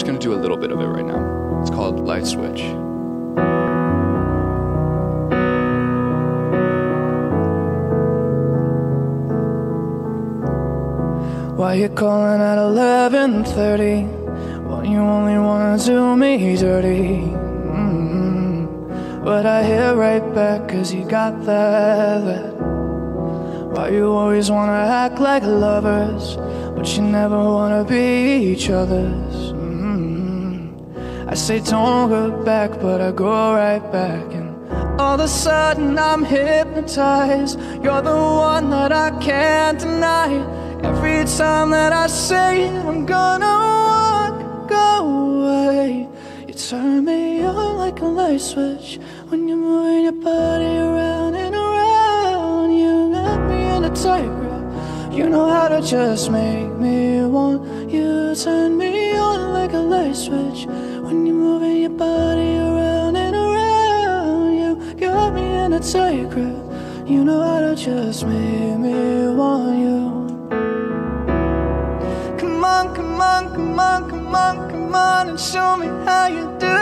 just gonna do a little bit of it right now. It's called Light Switch. Why you calling at 11:30 when you only wanna do me dirty? But I hear right back 'cause you got that. Why you always wanna act like lovers, but you never wanna be each other's? I say don't go back, but I go right back, and all of a sudden I'm hypnotized. You're the one that I can't deny. Every time that I say I'm gonna walk away, you turn me on like a light switch. When you're moving your body around and around, you got me in a tight grip. You know how to just make me want you. Turn me on like a light switch. When you're moving your body around and around, you got me in a tight grip. You know how to just make me want you. Come on, come on, come on, come on, come on, and show me how you do.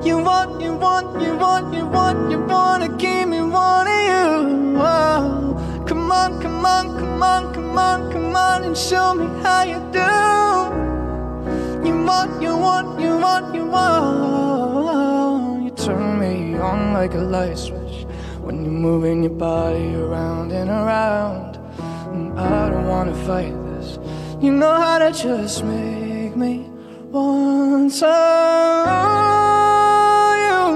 You want, you want, you want, you want, you wanna keep me wanting you. Oh, come on, come on, come on, come on, come on, and show me how you do. You want, you want, you want, you want. You turn me on like a light switch when you're moving your body around and around. And I don't wanna fight this. You know how to just make me want to.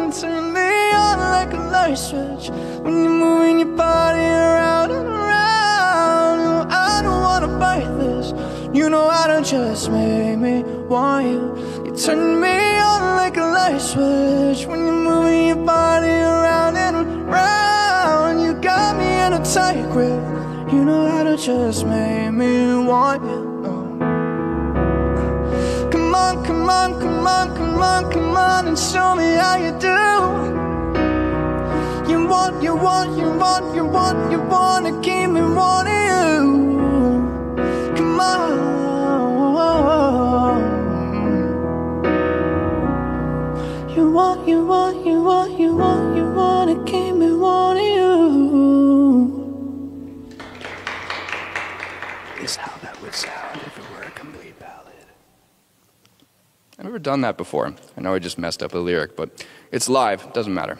You turn me on like a light switch when you're moving your body around and around. No, I don't wanna fight this. You know how to just make me want you. You turn me on like a light switch when you're moving your body around and around. You got me in a tight grip. You know how to just make me want you. Come on, come on, come on, come on, come on, and show me how you do. You want, you want, you want, you want, you wanna keep me wanting you. Come on. You want, you want, you want, you want, you wanna keep me wanting you. Is how that would sound if it were a complete ballad. I've never done that before. I know I just messed up a lyric, but it's live, doesn't matter.